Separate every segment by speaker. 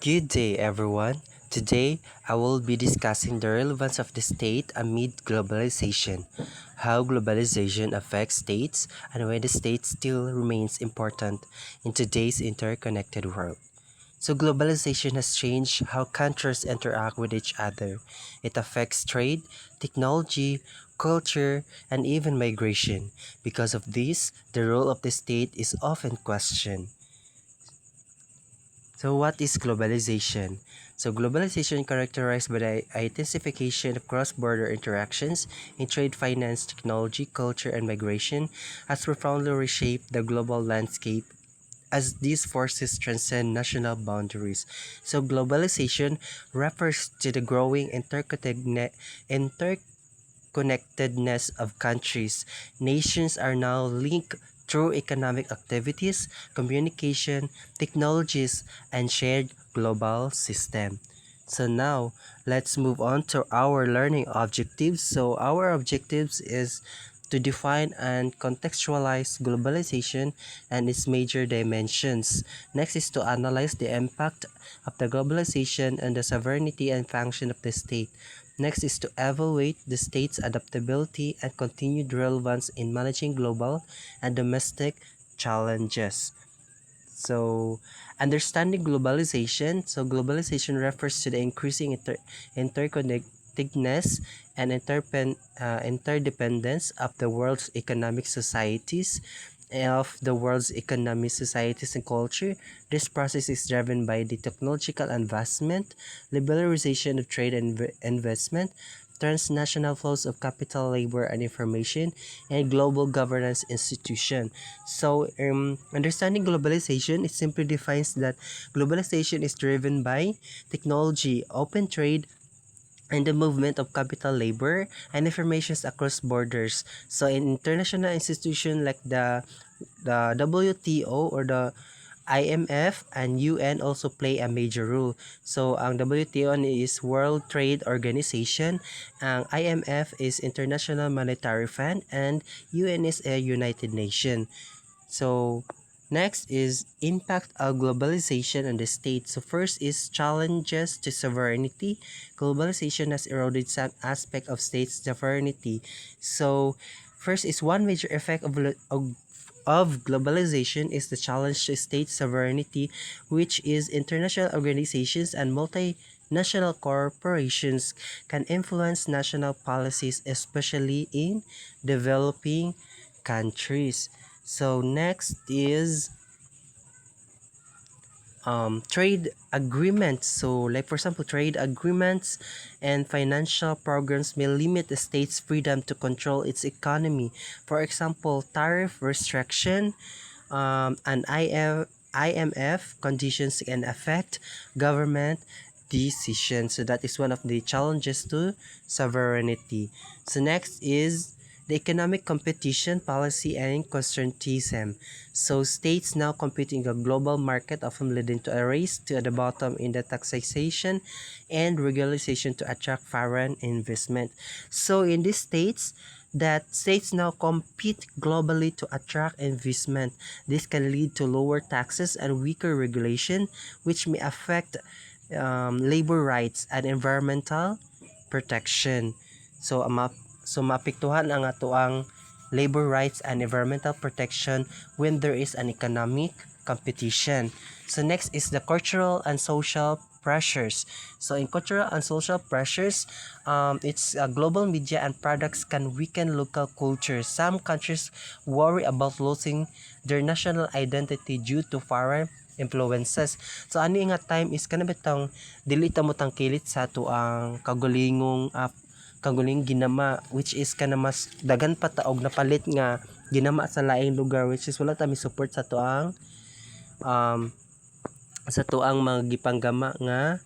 Speaker 1: Good day, everyone. Today, I will be discussing the relevance of the state amid globalization, how globalization affects states, and why the state still remains important in today's interconnected world. So, globalization has changed how countries interact with each other. It affects trade, technology, culture, and even migration. Because of this, the role of the state is often questioned. So, what is globalization? So, globalization characterized by the intensification of cross-border interactions in trade, finance, technology, culture, and migration has profoundly reshaped the global landscape as these forces transcend national boundaries. So, globalization refers to the growing interconnectedness of countries. Nations are now linked through economic activities, communication, technologies, and shared global system. So now, let's move on to our learning objectives. So our objectives is to define and contextualize globalization and its major dimensions. Next is to analyze the impact of the globalization on the sovereignty and function of the state. Next is to evaluate the state's adaptability and continued relevance in managing global and domestic challenges. So, understanding globalization. So, globalization refers to the increasing interconnectedness and interdependence of the world's economic societies, and culture. This process is driven by the technological advancement, liberalization of trade and investment, transnational flows of capital, labor, and information, and global governance institution. So, understanding globalization, it simply defines that globalization is driven by technology, open trade, and the movement of capital, labor, and informations across borders. So, in international institutions like the WTO or the IMF and UN also play a major role. So, ang WTO is World Trade Organization, ang IMF is International Monetary Fund, and UN is a United Nation. So, next is impact of globalization on the state. So, first is challenges to sovereignty. Globalization has eroded some aspect of states' sovereignty. So, first is one major effect of globalization is the challenge to state sovereignty, which is international organizations and multinational corporations can influence national policies, especially in developing countries. So next is trade agreements. So like for example, trade agreements and financial programs may limit the state's freedom to control its economy. For example, tariff restriction, and IMF conditions can affect government decisions. So that is one of the challenges to sovereignty. So next is the economic competition policy and conservatism. So states now compete in a global market, often leading to a race to the bottom in the taxation and regulation to attract foreign investment. So in these states, that states now compete globally to attract investment. This can lead to lower taxes and weaker regulation, which may affect labor rights and environmental protection. So, maapektuhan ang ato ang labor rights and environmental protection when there is an economic competition. So next is the cultural and social pressures. So in cultural and social pressures, it's global media and products can weaken local culture. Some countries worry about losing their national identity due to foreign influences. So ani nga time is kana bitang dili ta mo tangkilit sa ato ang kaguling ginama, which is kana mas dagan pa taog napalit nga ginama sa laing lugar, which is wala ta mi support sa tuang um sa tuang mga gipanggama nga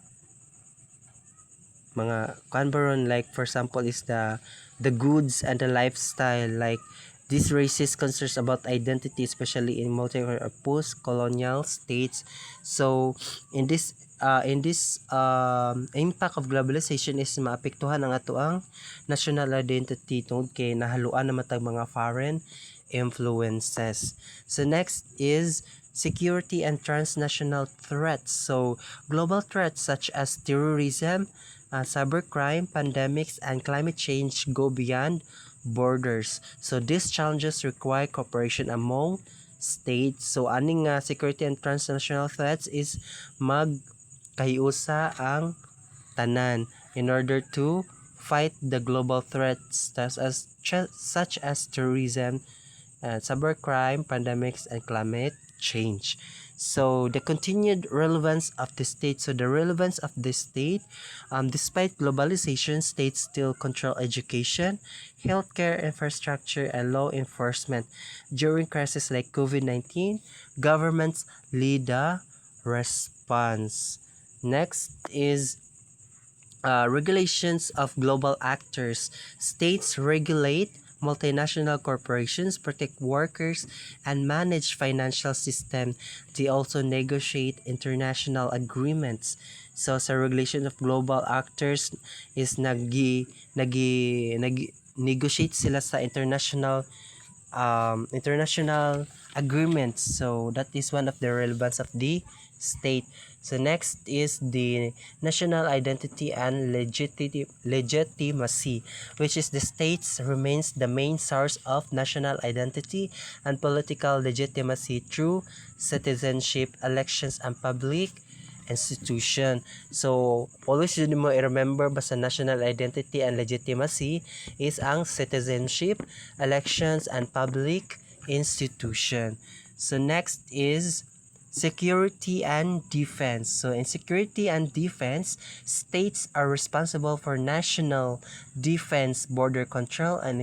Speaker 1: mga kanbaron, like for example is the goods and the lifestyle, like this raises concerns about identity, especially in multi or post-colonial states. So in this impact of globalization is maapektuhan ang ato ang national identity tungod kay nahaluan na matag mga foreign influences. So next is security and transnational threats. So global threats such as terrorism, cybercrime, pandemics, and climate change go beyond borders. So these challenges require cooperation among states. So aning security and transnational threats is magkahiusa ang tanan in order to fight the global threats such as terrorism, cybercrime, pandemics, and climate change. So the continued relevance of the state. So the relevance of the state, despite globalization, states still control education, healthcare, infrastructure, and law enforcement. During crises like COVID-19, governments lead the response. Next is regulations of global actors. States regulate multinational corporations, protect workers, and manage financial system. They also negotiate international agreements. So sa regulation of global actors is negotiate sila sa international agreements. So that is one of the relevance of the state. So next is the national identity and legitimacy, which is the states remains the main source of national identity and political legitimacy through citizenship, elections, and public institution. So always yun mo i-remember basta national identity and legitimacy is ang citizenship, elections, and public institution. So next is security and defense. So in security and defense, states are responsible for national defense, border control, and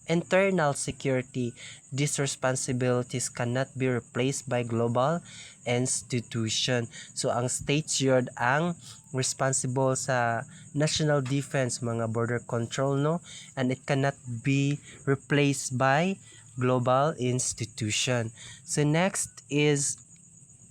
Speaker 1: internal security. These responsibilities cannot be replaced by global institution. So ang states yun ang responsible sa national defense, mga border control, no? And it cannot be replaced by global institution. So next is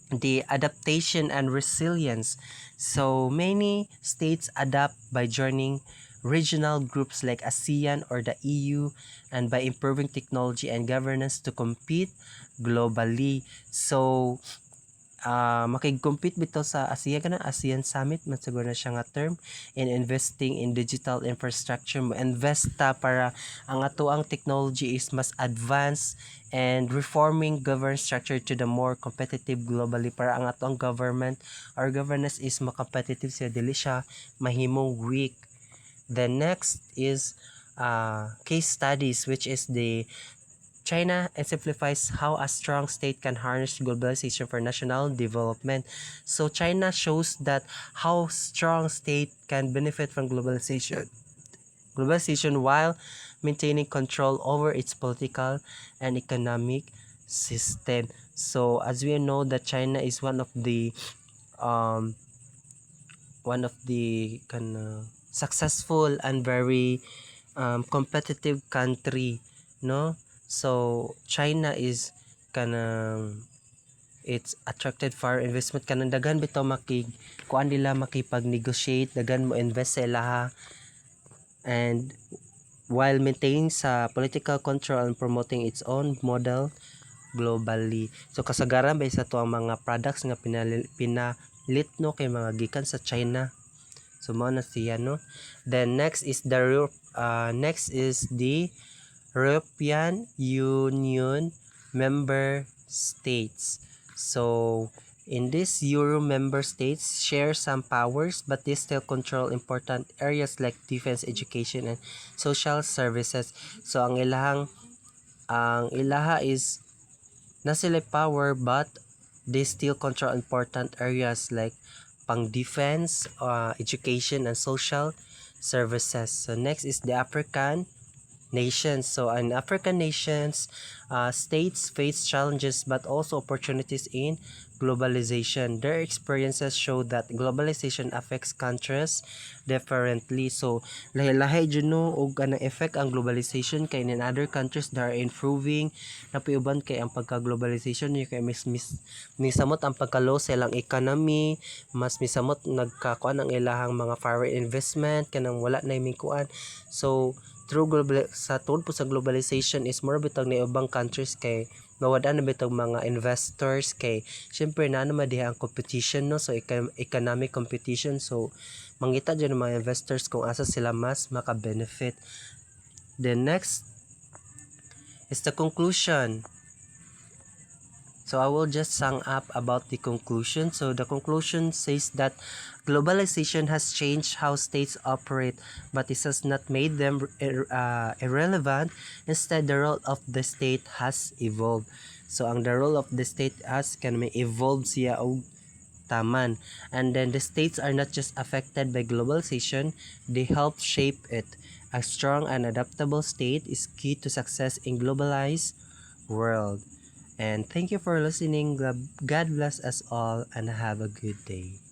Speaker 1: the adaptation and resilience. So many states adapt by joining regional groups like ASEAN or the EU and by improving technology and governance to compete globally. So makig-compete bitaw sa ASEAN Summit man siguro na siya nga term in investing in digital infrastructure. Mo invest ta para ang atoang technology is mas advanced and reforming governance structure to the more competitive globally para ang atoang government or governance is ma-competitive siya, dili siya mahimong weak. The next is case studies, which is the China exemplifies how a strong state can harness globalization for national development. So China shows that how strong state can benefit from globalization while maintaining control over its political and economic system. So as we know that China is one of the successful and very competitive country, no? So China is it's attracted for investment kanang daghan bitaw kuan nila makipag-negotiate, daghan mo invest sa ilaha, and while maintaining sa political control and promoting its own model globally. So kasagaran ba sa tuang mga products nga pinalit no kay mga gikan sa China. So mao na siya, no? Then next is the European Union member states. So in this Euro member states share some powers, but they still control important areas like defense, education, and social services. So ang ilaha is na sila power, but they still control important areas like pang defense, education, and social services. So next is the African nations. So in African nations, states face challenges but also opportunities in globalization. Their experiences show that globalization affects countries differently. So lahi-lahi jud no og anang effect ang globalization kay in other countries that are improving. Napiuban kay ang pagka-globalization kay misamot ang pagka-low sa ilang economy, mas misamot nagkakuan ang ilahang mga foreign investment kanang wala na kuan. So sa tungod po sa globalization is more bitag ni ubang countries kay mawala na bitong mga investors kay syempre na naman diha ang competition no, so economic competition, so mangita dyan ng mga investors kung asa sila mas maka-benefit. Then next is the conclusion. So I will just sum up about the conclusion. So the conclusion says that globalization has changed how states operate, but it has not made them irrelevant. Instead, the role of the state has evolved. So ang the role of the state has can may evolve siya og taman. And then the states are not just affected by globalization, they help shape it. A strong and adaptable state is key to success in globalized world. And thank you for listening. God bless us all and have a good day.